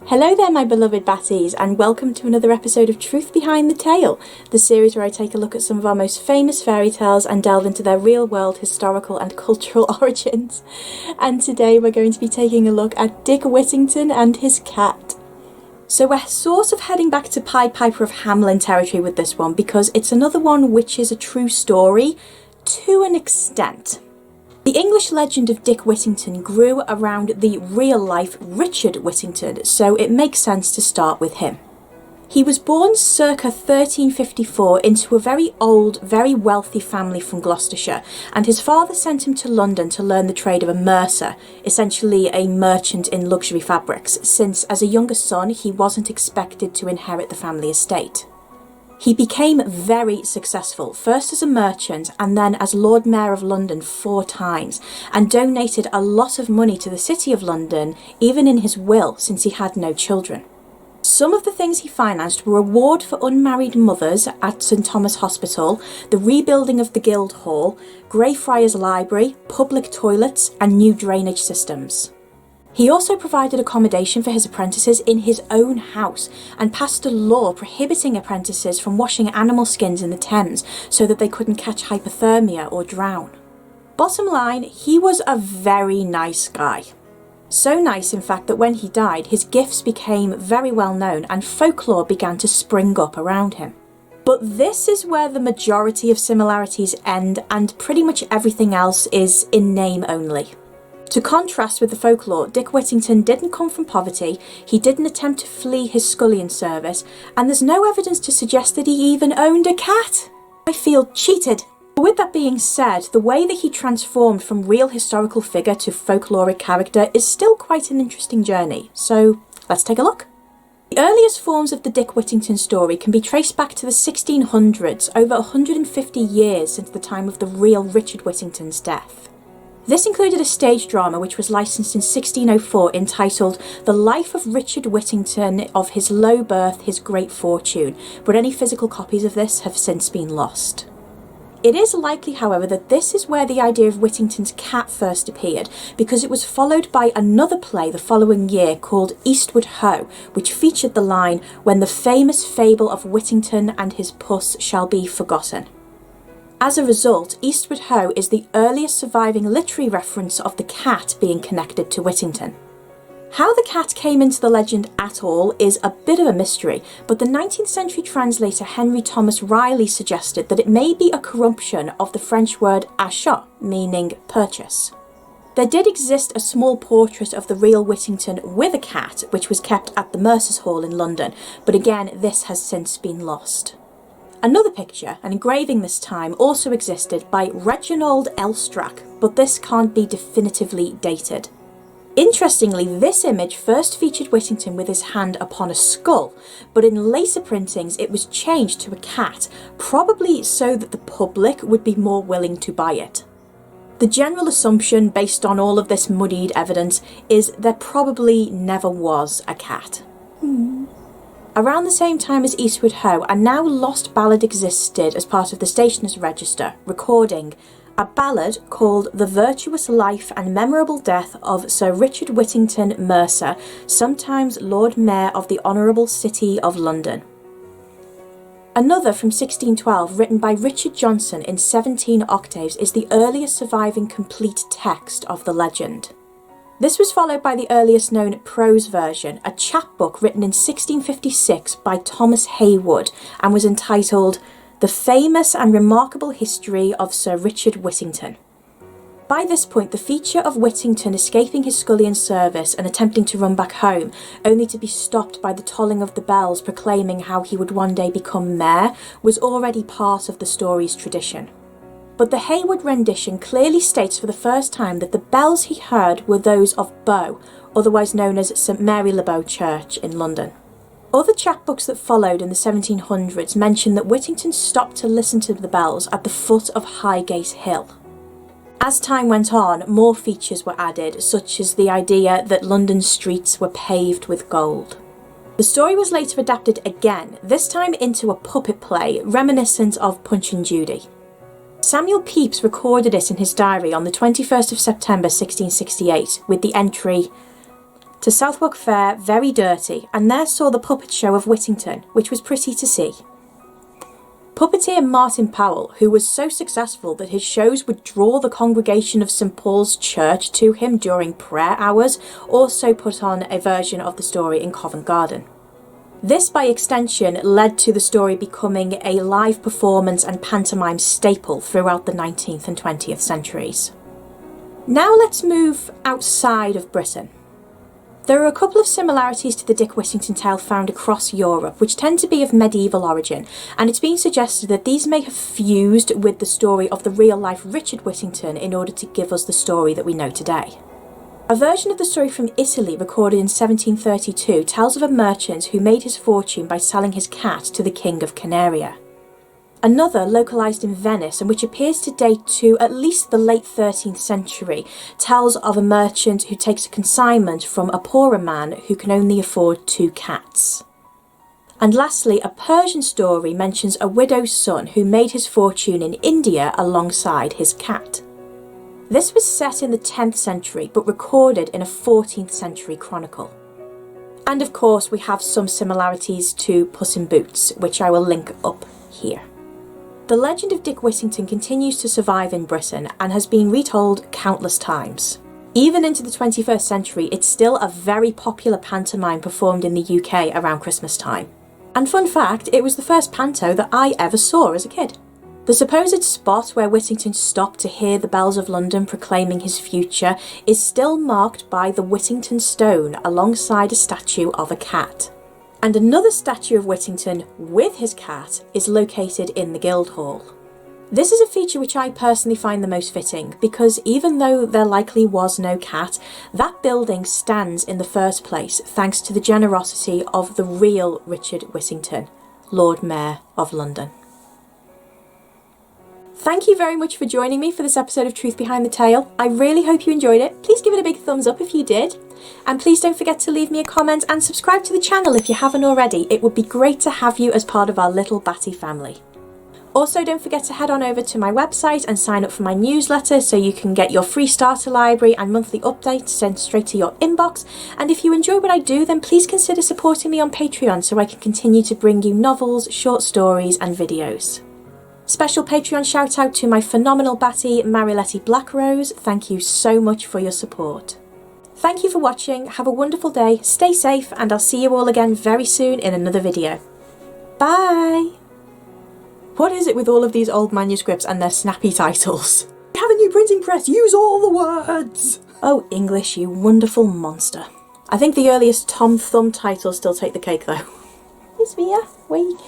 Hello there my beloved Batties, and welcome to another episode of Truth Behind the Tale, the series where I take a look at some of our most famous fairy tales and delve into their real world historical and cultural origins. And today we're going to be taking a look at Dick Whittington and His Cat. So we're sort of heading back to Pied Piper of Hamelin territory with this one, because it's another one which is a true story, to an extent. The English legend of Dick Whittington grew around the real-life Richard Whittington, so it makes sense to start with him. He was born circa 1354 into a very old, very wealthy family from Gloucestershire, and his father sent him to London to learn the trade of a mercer, essentially a merchant in luxury fabrics, since as a younger son he wasn't expected to inherit the family estate. He became very successful, first as a merchant and then as Lord Mayor of London 4 times, and donated a lot of money to the City of London, even in his will, since he had no children. Some of the things he financed were a ward for unmarried mothers at St Thomas Hospital, the rebuilding of the Guildhall, Greyfriars Library, public toilets and new drainage systems. He also provided accommodation for his apprentices in his own house and passed a law prohibiting apprentices from washing animal skins in the Thames so that they couldn't catch hypothermia or drown. Bottom line, he was a very nice guy. So nice, in fact, that when he died, his gifts became very well known and folklore began to spring up around him. But this is where the majority of similarities end and pretty much everything else is in name only. To contrast with the folklore, Dick Whittington didn't come from poverty, he didn't attempt to flee his scullion service, and there's no evidence to suggest that he even owned a cat. I feel cheated. But with that being said, the way that he transformed from real historical figure to folkloric character is still quite an interesting journey, so let's take a look. The earliest forms of the Dick Whittington story can be traced back to the 1600s, over 150 years since the time of the real Richard Whittington's death. This included a stage drama which was licensed in 1604 entitled The Life of Richard Whittington, of His Low Birth, His Great Fortune, but any physical copies of this have since been lost. It is likely, however, that this is where the idea of Whittington's cat first appeared, because it was followed by another play the following year called Eastward Ho, which featured the line, "When the famous fable of Whittington and his puss shall be forgotten." As a result, Eastward Ho is the earliest surviving literary reference of the cat being connected to Whittington. How the cat came into the legend at all is a bit of a mystery, but the 19th century translator Henry Thomas Riley suggested that it may be a corruption of the French word achat, meaning purchase. There did exist a small portrait of the real Whittington with a cat, which was kept at the Mercer's Hall in London, but again this has since been lost. Another picture, an engraving this time, also existed by Reginald Elstrack, but this can't be definitively dated. Interestingly, this image first featured Whittington with his hand upon a skull, but in later printings it was changed to a cat, probably so that the public would be more willing to buy it. The general assumption, based on all of this muddied evidence, is there probably never was a cat. Around the same time as Eastward Ho, a now lost ballad existed as part of the Stationers' Register, recording a ballad called The Virtuous Life and Memorable Death of Sir Richard Whittington, Mercer, sometimes Lord Mayor of the Honourable City of London. Another from 1612, written by Richard Johnson in 17 octaves, is the earliest surviving complete text of the legend. This was followed by the earliest known prose version, a chapbook written in 1656 by Thomas Heywood, and was entitled The Famous and Remarkable History of Sir Richard Whittington. By this point, the feature of Whittington escaping his scullion service and attempting to run back home, only to be stopped by the tolling of the bells proclaiming how he would one day become mayor, was already part of the story's tradition. But the Heywood rendition clearly states for the first time that the bells he heard were those of Bow, otherwise known as St Mary le Bow Church in London. Other chapbooks that followed in the 1700s mention that Whittington stopped to listen to the bells at the foot of Highgate Hill. As time went on, more features were added, such as the idea that London's streets were paved with gold. The story was later adapted again, this time into a puppet play reminiscent of Punch and Judy. Samuel Pepys recorded it in his diary on the 21st of September 1668 with the entry, to Southwark Fair very dirty, and there saw the puppet show of Whittington, which was pretty to see. Puppeteer Martin Powell, who was so successful that his shows would draw the congregation of St Paul's Church to him during prayer hours, also put on a version of the story in Covent Garden. This, by extension, led to the story becoming a live performance and pantomime staple throughout the 19th and 20th centuries. Now let's move outside of Britain. There are a couple of similarities to the Dick Whittington tale found across Europe, which tend to be of medieval origin, and it's been suggested that these may have fused with the story of the real-life Richard Whittington in order to give us the story that we know today. A version of the story from Italy recorded in 1732 tells of a merchant who made his fortune by selling his cat to the King of Canaria. Another, localised in Venice, and which appears to date to at least the late 13th century, tells of a merchant who takes a consignment from a poorer man who can only afford 2 cats. And lastly, a Persian story mentions a widow's son who made his fortune in India alongside his cat. This was set in the 10th century, but recorded in a 14th century chronicle. And of course, we have some similarities to Puss in Boots, which I will link up here. The legend of Dick Whittington continues to survive in Britain and has been retold countless times. Even into the 21st century, it's still a very popular pantomime performed in the UK around Christmas time. And fun fact, it was the first panto that I ever saw as a kid. The supposed spot where Whittington stopped to hear the bells of London proclaiming his future is still marked by the Whittington Stone alongside a statue of a cat. And another statue of Whittington with his cat is located in the Guildhall. This is a feature which I personally find the most fitting, because even though there likely was no cat, that building stands in the first place thanks to the generosity of the real Richard Whittington, Lord Mayor of London. Thank you very much for joining me for this episode of Truth Behind the Tale. I really hope you enjoyed it. Please give it a big thumbs up if you did. And please don't forget to leave me a comment and subscribe to the channel if you haven't already. It would be great to have you as part of our little Batty family. Also, don't forget to head on over to my website and sign up for my newsletter so you can get your free starter library and monthly updates sent straight to your inbox. And if you enjoy what I do, then please consider supporting me on Patreon so I can continue to bring you novels, short stories and videos. Special Patreon shout out to my phenomenal Batty, Mariletti Blackrose. Thank you so much for your support. Thank you for watching, have a wonderful day, stay safe, and I'll see you all again very soon in another video. Bye! What is it with all of these old manuscripts and their snappy titles? We have a new printing press, use all the words! Oh, English, you wonderful monster. I think the earliest Tom Thumb titles still take the cake though. It's Mia, wait.